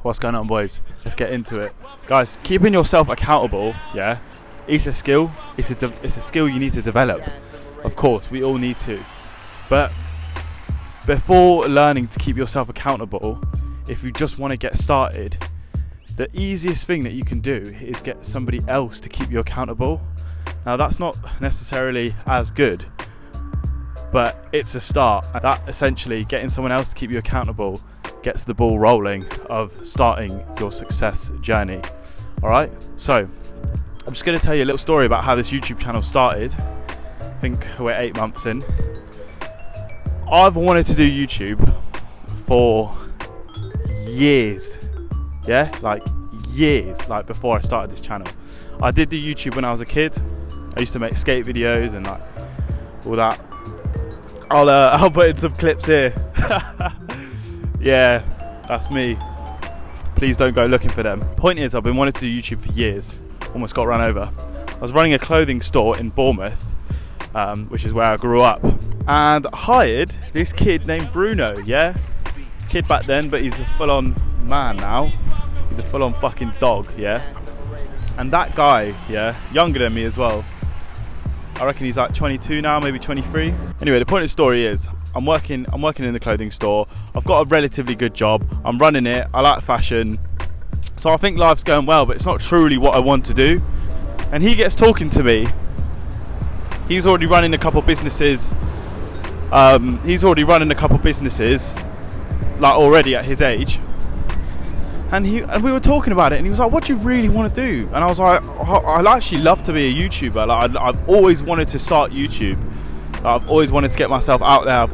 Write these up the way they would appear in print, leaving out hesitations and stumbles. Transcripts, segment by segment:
What's going on, boys? Let's get into it. Guys, keeping yourself accountable, yeah, it's a skill. It's a skill you need to develop. Of course, we all need to. But before learning to keep yourself accountable, if you just want to get started, the easiest thing that you can do is get somebody else to keep you accountable. Now, that's not necessarily as good, but it's a start. And that essentially, getting someone else to keep you accountable gets the ball rolling of starting your success journey. Alright, so I'm just going to tell you a little story about how this YouTube channel started. I think we're 8 months in. I've wanted to do YouTube for years, yeah, like years, like before I started this channel. I did do YouTube when I was a kid. I used to make skate videos and like all that. I'll put in some clips here. Yeah, that's me. Please don't go looking for them. Point is, I've been wanting to do YouTube for years. Almost got run over. I was running a clothing store in Bournemouth, which is where I grew up, and hired this kid named Bruno, yeah? Kid back then, but he's a full-on man now. He's a full-on fucking dog, yeah? And that guy, yeah, younger than me as well. I reckon he's like 22 now, maybe 23. Anyway, the point of the story is, I'm working in the clothing store. I've got a relatively good job. I'm running it. I like fashion. So I think life's going well, but it's not truly what I want to do. And he gets talking to me. He's already running a couple businesses. Like already at his age. And we were talking about it, and he was like, "What do you really want to do?" And I was like, "I'd actually love to be a YouTuber. Like, I've always wanted to start YouTube. I've always wanted to get myself out there.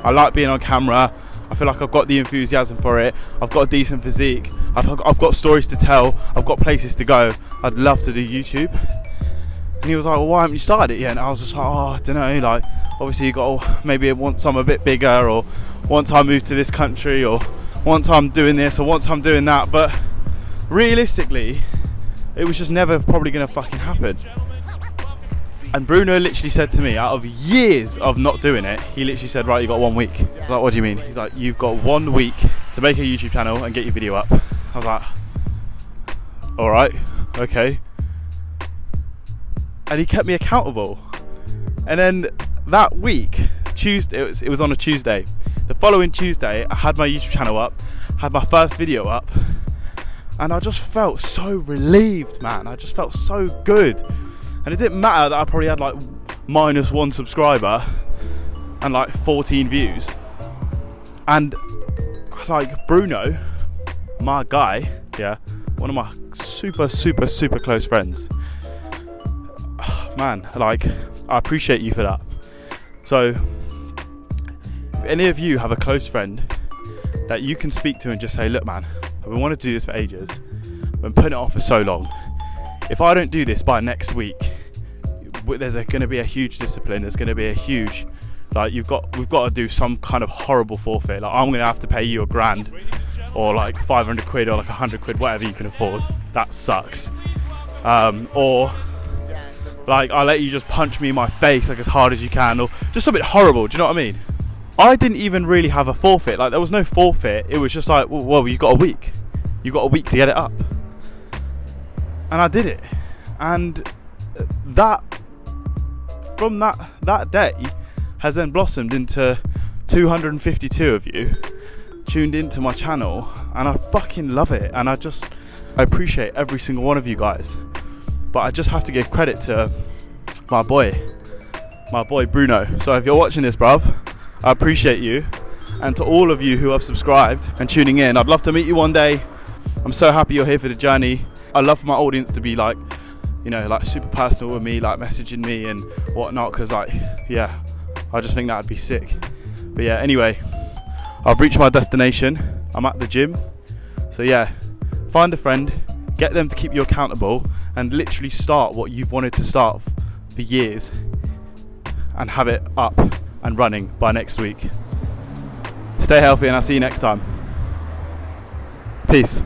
I like being on camera. I feel like I've got the enthusiasm for it. I've got a decent physique. I've got stories to tell. I've got places to go. I'd love to do YouTube." And he was like, "Well, why haven't you started it yet?" And I was just like, "Oh, I don't know. Like, obviously you got to, maybe once I'm a bit bigger, or once I move to this country, or once I'm doing this, or once I'm doing that." But realistically, it was just never probably going to fucking happen. And Bruno literally said to me, out of years of not doing it, he literally said, "Right, you got 1 week." I was like, "What do you mean?" He's like, "You've got 1 week to make a YouTube channel and get your video up." I was like, "Alright, okay." And he kept me accountable. And then that week, Tuesday, it was on a Tuesday. The following Tuesday, I had my YouTube channel up, had my first video up, and I just felt so relieved, man. I just felt so good. And it didn't matter that I probably had like -1 subscriber and like 14 views. And like Bruno, my guy, yeah, one of my super close friends, man, like, I appreciate you for that. So if any of you have a close friend that you can speak to and just say, "Look, man, I've been wanting to do this for ages. I've been putting it off for so long. If I don't do this by next week, there's going to be a huge discipline. There's going to be a huge, like, we've got to do some kind of horrible forfeit. Like, I'm going to have to pay you £1,000 or like 500 quid or like 100 quid, whatever you can afford. That sucks. Or like, I'll let you just punch me in my face like as hard as you can, or just something horrible." Do you know what I mean? I didn't even really have a forfeit. Like, there was no forfeit. It was just like, well, you got a week. You got a week to get it up. And I did it. And that, from that day, has then blossomed into 252 of you tuned into my channel, and I fucking love it. And I appreciate every single one of you guys. But I just have to give credit to my boy Bruno. So if you're watching this, bruv, I appreciate you. And to all of you who have subscribed and tuning in, I'd love to meet you one day. I'm so happy you're here for the journey. I love for my audience to be like, you know, like super personal with me, like messaging me and whatnot, because like, yeah, I just think that would be sick. But yeah, anyway, I've reached my destination. I'm at the gym. So yeah, find a friend, get them to keep you accountable, and literally start what you've wanted to start for years, and have it up and running by next week. Stay healthy, and I'll see you next time. Peace.